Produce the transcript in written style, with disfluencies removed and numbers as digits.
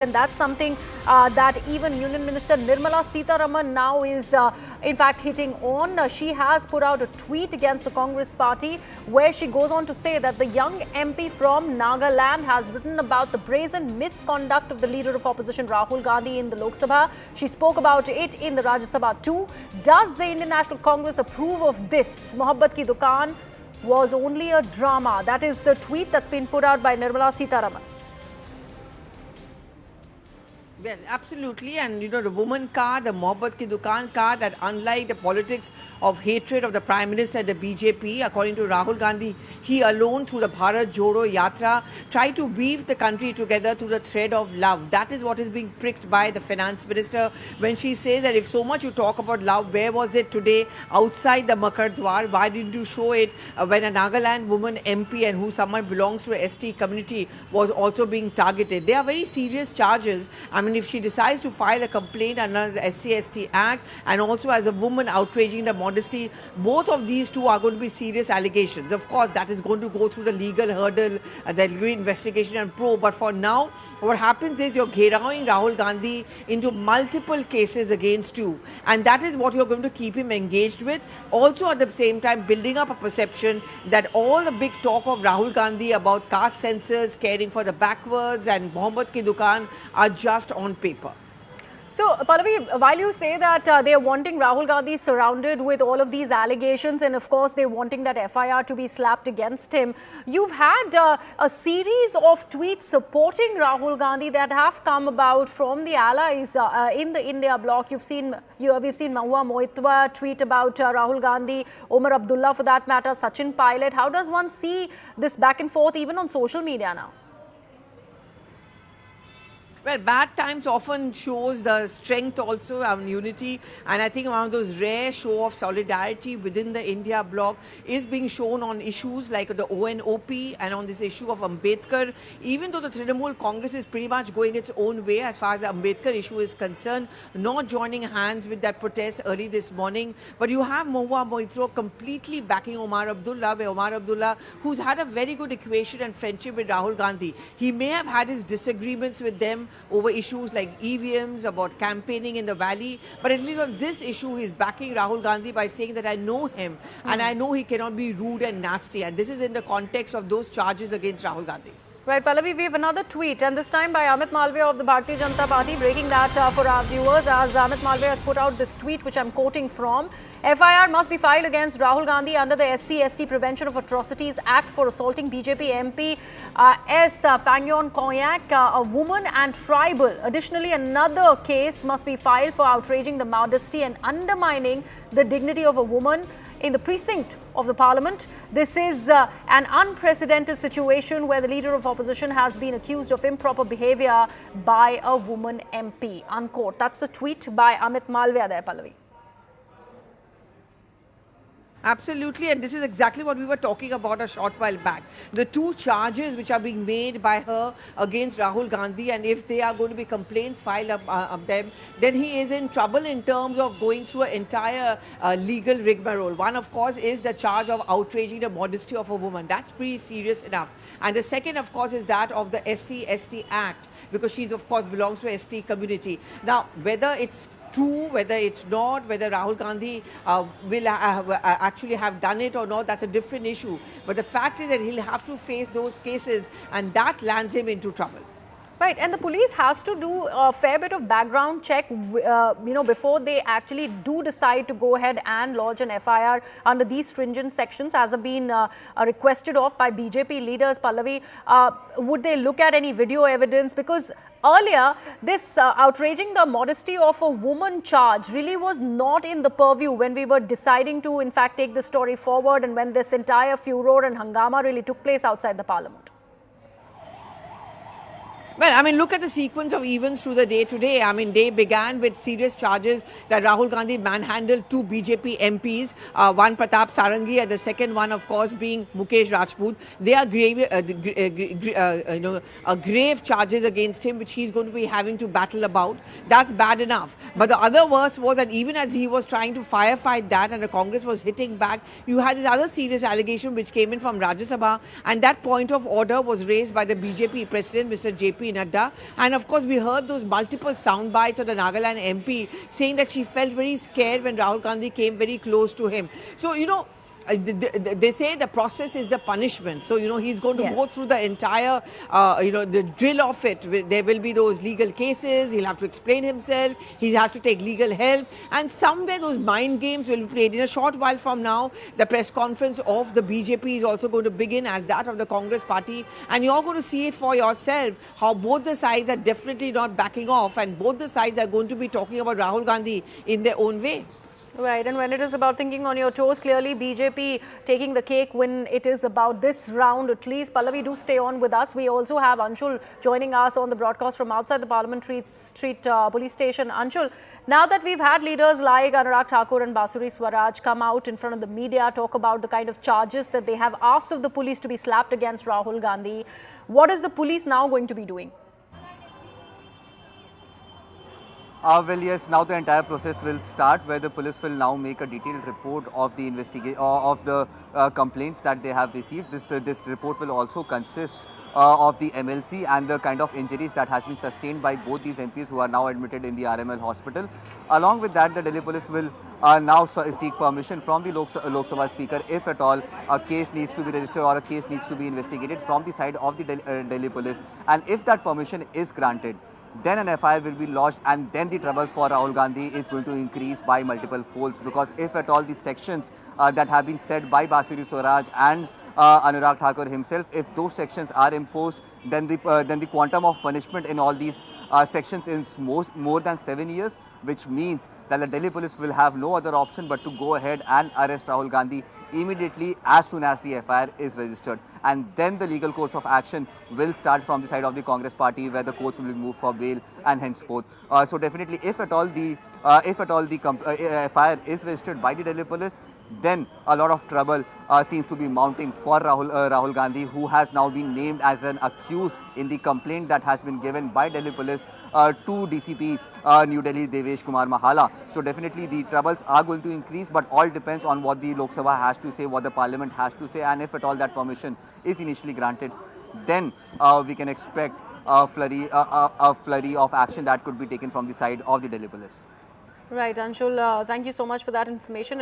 And that's something that even Union Minister Nirmala Sitharaman now is in fact hitting on. She has put out a tweet against the Congress party where she goes on to say that the young MP from Nagaland has written about the brazen misconduct of the leader of opposition Rahul Gandhi in the Lok Sabha. She spoke about it in the Rajya Sabha too. Does the Indian National Congress approve of this? Mohabbat ki dukaan was only a drama. That is the tweet that's been put out by Nirmala Sitharaman. Well, absolutely. And, the woman card, the Mohabbat ki dukaan card, that unlike the politics of hatred of the Prime Minister and the BJP, according to Rahul Gandhi, he alone, through the Bharat Jodo Yatra, tried to weave the country together through the thread of love. That is what is being pricked by the Finance Minister when she says that if so much you talk about love, where was it today outside the Makar Dwar? Why didn't you show it when a Nagaland woman MP and who someone belongs to a ST community was also being targeted? They are very serious charges. If she decides to file a complaint under the SC/ST Act and also as a woman outraging the modesty, both of these two are going to be serious allegations. Of course, that is going to go through the legal hurdle, the legal investigation and probe. But for now, what happens is you're gherauing Rahul Gandhi into multiple cases against you. And that is what you're going to keep him engaged with. Also, at the same time, building up a perception that all the big talk of Rahul Gandhi about caste censors, caring for the backwards and Mohabbat ki dukaan are just on paper. So, Pallavi, while you say that they are wanting Rahul Gandhi surrounded with all of these allegations and of course they're wanting that FIR to be slapped against him, you've had a series of tweets supporting Rahul Gandhi that have come about from the allies in the India bloc. We've seen Mahua Moitwa tweet about Rahul Gandhi, Omar Abdullah for that matter, Sachin Pilot. How does one see this back and forth even on social media now? Well, bad times often shows the strength also of unity, and I think one of those rare show of solidarity within the India bloc is being shown on issues like the ONOP and on this issue of Ambedkar. Even though the Trinamool Congress is pretty much going its own way as far as the Ambedkar issue is concerned, not joining hands with that protest early this morning, but you have Mahua Moitwa completely backing Omar Abdullah, where Omar Abdullah, who's had a very good equation and friendship with Rahul Gandhi, he may have had his disagreements with them over issues like EVMs, about campaigning in the valley. But at least on this issue, he's backing Rahul Gandhi by saying that I know him and I know he cannot be rude and nasty. And this is in the context of those charges against Rahul Gandhi. Right, Pallavi, we have another tweet, and this time by Amit Malviya of the Bharatiya Janata Party, breaking that for our viewers, as Amit Malviya has put out this tweet, which I'm quoting from. FIR must be filed against Rahul Gandhi under the SC/ST Prevention of Atrocities Act for assaulting BJP MP S. Fangyon Koyak, a woman and tribal. Additionally, another case must be filed for outraging the modesty and undermining the dignity of a woman in the precinct of the parliament. This is an unprecedented situation where the leader of opposition has been accused of improper behavior by a woman MP, unquote. That's a tweet by Amit Malviya there, Pallavi. Absolutely, and this is exactly what we were talking about a short while back. The two charges which are being made by her against Rahul Gandhi, and if they are going to be complaints filed of them, then he is in trouble in terms of going through an entire legal rigmarole. One, of course, is the charge of outraging the modesty of a woman. That's pretty serious enough. And the second, of course, is that of the SC/ST Act, because she, of course, belongs to a ST community. Now, whether it's true, whether it's not, whether Rahul Gandhi will actually have done it or not, that's a different issue. But the fact is that he'll have to face those cases, and that lands him into trouble. Right, and the police has to do a fair bit of background check, before they actually do decide to go ahead and lodge an FIR under these stringent sections, as have been requested of by BJP leaders. Pallavi, would they look at any video evidence? Because earlier, this outraging the modesty of a woman charge really was not in the purview when we were deciding to, in fact, take the story forward and when this entire furor and hangama really took place outside the parliament. Well, look at the sequence of events through the day today. They began with serious charges that Rahul Gandhi manhandled two BJP MPs, one Pratap Sarangi and the second one, of course, being Mukesh Rajput. They are grave charges against him, which he's going to be having to battle about. That's bad enough. But the other worst was that even as he was trying to firefight that and the Congress was hitting back, you had this other serious allegation which came in from Rajya Sabha, and that point of order was raised by the BJP President, Mr. JP JP Nadda. And of course, we heard those multiple sound bites of the Nagaland MP saying that she felt very scared when Rahul Gandhi came very close to him. So, they say the process is the punishment. So, he's going to go Yes. through the entire, the drill of it. There will be those legal cases. He'll have to explain himself. He has to take legal help. And somewhere those mind games will be played. In a short while from now, the press conference of the BJP is also going to begin as that of the Congress party. And you're going to see it for yourself how both the sides are definitely not backing off. And both the sides are going to be talking about Rahul Gandhi in their own way. Right, and when it is about thinking on your toes, clearly BJP taking the cake when it is about this round at least. Pallavi, do stay on with us. We also have Anshul joining us on the broadcast from outside the Parliamentary Street police station. Anshul, now that we've had leaders like Anurag Thakur and Basuri Swaraj come out in front of the media, talk about the kind of charges that they have asked of the police to be slapped against Rahul Gandhi, what is the police now going to be doing? Well, yes, now the entire process will start where the police will now make a detailed report of the complaints that they have received. This report will also consist of the MLC and the kind of injuries that has been sustained by both these MPs who are now admitted in the RML hospital. Along with that, the Delhi police will now seek permission from the Lok Sabha Speaker if at all a case needs to be registered or a case needs to be investigated from the side of the Delhi police. And if that permission is granted, then an FIR will be lodged, and then the troubles for Rahul Gandhi is going to increase by multiple folds, because if at all the sections that have been said by Basuri Swaraj and Anurag Thakur himself, if those sections are imposed, then the quantum of punishment in all these sections is more than 7 years, which means that the Delhi police will have no other option but to go ahead and arrest Rahul Gandhi immediately as soon as the FIR is registered. And then the legal course of action will start from the side of the Congress party, where the courts will be moved for bail and henceforth. So definitely, if at all the FIR is registered by the Delhi police, then a lot of trouble seems to be mounting for Rahul Gandhi, who has now been named as an accused in the complaint that has been given by Delhi police to DCP New Delhi Devesh Kumar Mahala. So definitely the troubles are going to increase, but all depends on what the Lok Sabha has to say, what the Parliament has to say, and if at all that permission is initially granted, then we can expect a flurry of action that could be taken from the side of the Delhi police. Right, Anshul, thank you so much for that information.